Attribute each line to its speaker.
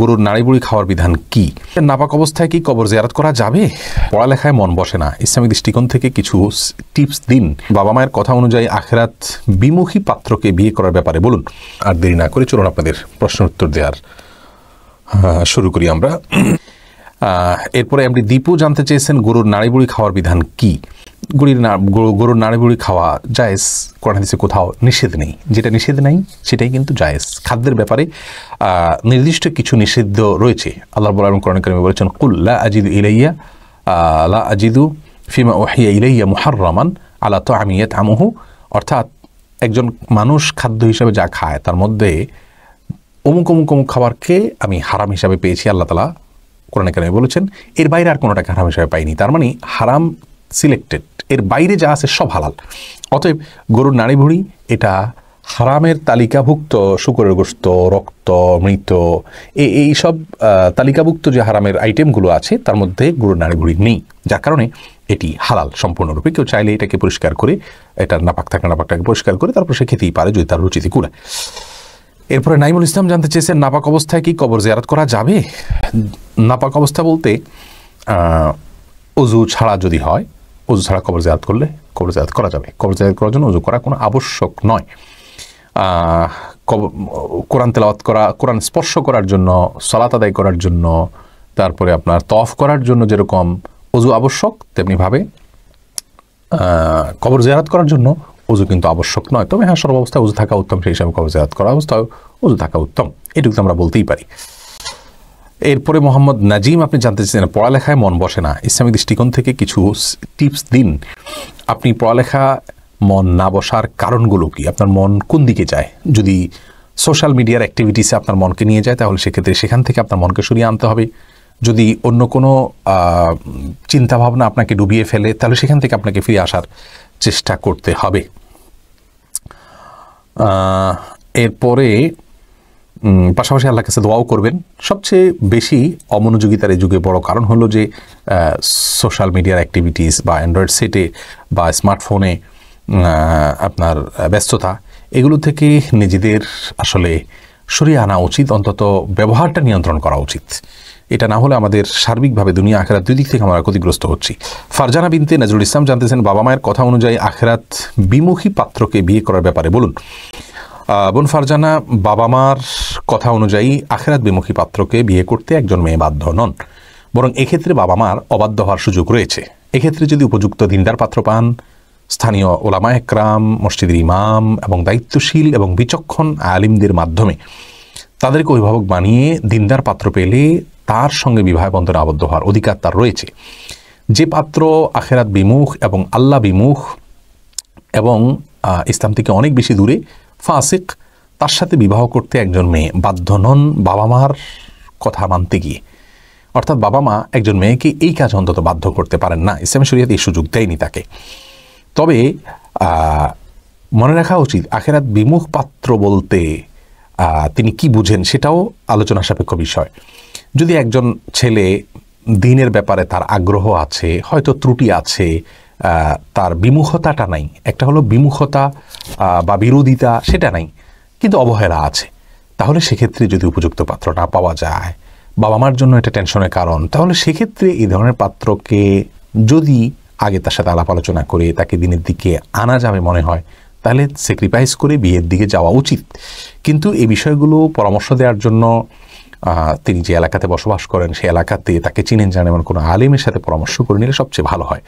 Speaker 1: গরুর নাড়িবুড়ি খাওয়ার বিধান কি? নাপাক অবস্থায় কি কবর জিয়ারত করা যাবে? পড়ালেখায় মন বসে না, ইসলামিক দৃষ্টিকোণ থেকে কিছু টিপস দিন। বাবা মায়ের কথা অনুযায়ী আখিরাত বিমুখী পাত্রকে বিয়ে করার ব্যাপারে বলুন। আর দেরি না করে চলুন আপনাদের প্রশ্ন উত্তর দেওয়ার শুরু করি আমরা। এরপরে এমডি দীপু জানতে চেয়েছেন গরুর নাড়িবুড়ি খাওয়ার বিধান কি? গরুর নাড়িবুড়ি খাওয়া জায়েজ, কোরআন হাদিসে কোথাও নিষেধ নেই। যেটা নিষেধ নেই সেটাই কিন্তু জায়েজ। খাদ্যের ব্যাপারে নির্দিষ্ট কিছু নিষিদ্ধ রয়েছে। আল্লাহ রাব্বুল আলামিন কোরআনে কারিমে বলেছেন, কুল লা আজিদু ফিমা উহিয়া ইলাইয়া মুহাররামান আলা তাআমি ইয়াতআমুহু। অর্থাৎ একজন মানুষ খাদ্য হিসাবে যা খায় তার মধ্যে অমুক অমুক অমুক খাবারকে আমি হারাম হিসাবে পেয়েছি, আল্লাহ তাআলা কোরআনে কারিমে বলেছেন। এর বাইরে আর কোনোটাকে হারাম হিসাবে পাইনি। তার মানে হারাম সিলেক্টেড, এর বাইরে যা আছে সব হালাল। অতএব গরুর নাড়িভুড়ি এটা হারামের তালিকাভুক্ত, শূকরের গোশত, রক্ত, মৃত, এই সব তালিকাভুক্ত যে হারামের আইটেমগুলো আছে তার মধ্যে গরুর নাড়িভুড়ি নেই, যার কারণে এটি হালাল সম্পূর্ণরূপে। কেউ চাইলে এটাকে পরিষ্কার করে, এটার নাপাক থাকা নাপাকটাকে পরিষ্কার করে তারপর সে খেতেই পারে যদি তার রুচিতে কুলায়। এরপরে নাইমুল ইসলাম জানতে চেয়েছেন নাপাক অবস্থায় কি কবর জিয়ারত করা যাবে? নাপাক অবস্থা বলতে অজু ছাড়া যদি হয়, অজু ছাড়া কবর জিয়ারত করলে কবর জিয়ারত করা যাবে। কবর জিয়ারত করার জন্য অজু করা কোনো আবশ্যক নয়। কোরআন তেলাওয়াত করা, কোরআন স্পর্শ করার জন্য, সালাত আদায় করার জন্য, তারপরে আপনার তওয়াফ করার জন্য যেরকম অজু আবশ্যক, তেমনিভাবে কবর জিয়ারত করার জন্য অজু কিন্তু আবশ্যক নয়। তবে হ্যাঁ, সর্বাবস্থায় অজু থাকা উত্তম, সেই হিসাবে কবর জিয়ারত করা অবস্থায় অজু থাকা উত্তম, এটুকু তো আমরা বলতেই পারি। এরপরে মোহাম্মদ নাজিম আপনি জানতে চাইছেন পড়ালেখায় মন বসে না, ইসলামিক দৃষ্টিকোণ থেকে কিছু টিপস দিন। আপনি পড়ালেখা মন না বসার কারণগুলো কি? আপনার মন কোন দিকে যায়? যদি সোশ্যাল মিডিয়ার অ্যাক্টিভিটিসে আপনার মনকে নিয়ে যায় তাহলে সেক্ষেত্রে সেখান থেকে আপনার মনকে সরিয়ে আনতে হবে। যদি অন্য কোনো চিন্তাভাবনা আপনাকে ডুবিয়ে ফেলে তাহলে সেখান থেকে আপনাকে ফিরে আসার চেষ্টা করতে হবে। এরপরে পাশাপাশি আল্লাহর কাছে দোয়াও করবেন। সবচেয়ে বেশি অমনোযোগিতার এই যুগে বড় কারণ হলো যে সোশ্যাল মিডিয়ার অ্যাক্টিভিটিস বা অ্যান্ড্রয়েড সেটে বা স্মার্টফোনে আপনার ব্যস্ততা, এগুলো থেকে নিজেদের আসলে সরিয়ে আনা উচিত, অন্তত ব্যবহারটা নিয়ন্ত্রণ করা উচিত। এটা না হলে আমাদের সার্বিকভাবে দুনিয়া আখেরাত দুই দিক থেকে আমরা ক্ষতিগ্রস্ত হচ্ছি। ফারজানা বিনতে নজরুল ইসলাম জানতেছেন বাবা মায়ের কথা অনুযায়ী আখেরাত বিমুখী পাত্রকে বিয়ে করার ব্যাপারে বলুন। বোন ফারজানা, বাবা মার কথা অনুযায়ী আখেরাত বিমুখী পাত্রকে বিয়ে করতে একজন মেয়ে বাধ্য নন, বরং এক্ষেত্রে বাবা মার অবাধ্য হওয়ার সুযোগ রয়েছে। এক্ষেত্রে যদি উপযুক্ত দিনদার পাত্র পান, স্থানীয় ওলামা একরাম, মসজিদের ইমাম এবং দায়িত্বশীল এবং বিচক্ষণ আলিমদের মাধ্যমে তাদেরকে অভিভাবক বানিয়ে দিনদার পাত্র পেলে তার সঙ্গে বিবাহ বন্ধনে আবদ্ধ হওয়ার অধিকার তার রয়েছে। যে পাত্র আখেরাত বিমুখ এবং আল্লাহ বিমুখ এবং ইসলাম থেকে অনেক বেশি দূরে, ফাসিক, তার সাথে বিবাহ করতে একজন মেয়ে বাধ্য নন বাবা মার কথা মানতে গিয়ে। অর্থাৎ বাবা মা একজন মেয়েকে এই কাজ অন্তত বাধ্য করতে পারেন না, ইসলামী শরীয়ত এই সুযোগ দেয়নি তাকে। তবে মনে রাখা উচিত আখেরাত বিমুখ পাত্র বলতে তিনি কি বুঝেন সেটাও আলোচনা সাপেক্ষ বিষয়। যদি একজন ছেলে দ্বীনের ব্যাপারে তার আগ্রহ আছে, হয়তো ত্রুটি আছে, তার বিমুখতাটা নাই, একটা হলো বিমুখতা বা বিরোধিতা, সেটা নাই, কিন্তু অবহেলা আছে, তাহলে সেক্ষেত্রে যদি উপযুক্ত পাত্র না পাওয়া যায়, বাবা মার জন্য এটা টেনশনের কারণ, তাহলে সেক্ষেত্রে এই ধরনের পাত্রকে যদি আগে তার সাথে আলাপ আলোচনা করে তাকে দিনের দিকে আনা যাবে মনে হয়, তাহলে স্যাক্রিফাইস করে বিয়ের দিকে যাওয়া উচিত। কিন্তু এই বিষয়গুলো পরামর্শ দেওয়ার জন্য তিনি যে এলাকাতে বসবাস করেন সেই এলাকাতে তাকে চিনেন জানেন এমন কোনো আলিমের সাথে পরামর্শ করে নিলে সবচেয়ে ভালো হয়।